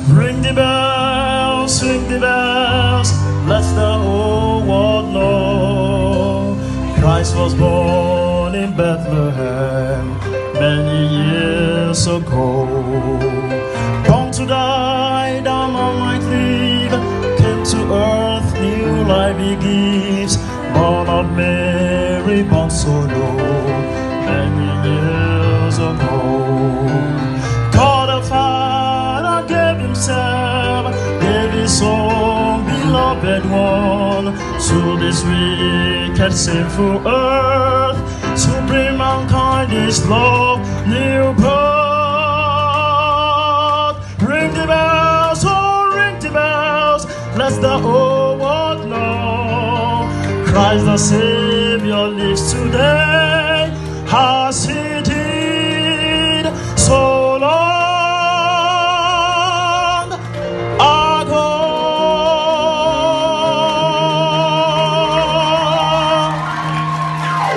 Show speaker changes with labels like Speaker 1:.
Speaker 1: Ring the bells, ring the bells, let the whole world know. Christ was born in Bethlehem many years ago. Come to die, thou man might live, came to earth, new life he gives. Born of Mary, born so low, many years ago. God the Father gave himself, gave his own beloved one, to this wicked, sinful earth, to bring mankind his love, new birth. Ring the bells, oh ring the bells, let the whole world know. Christ the Savior lives today, as he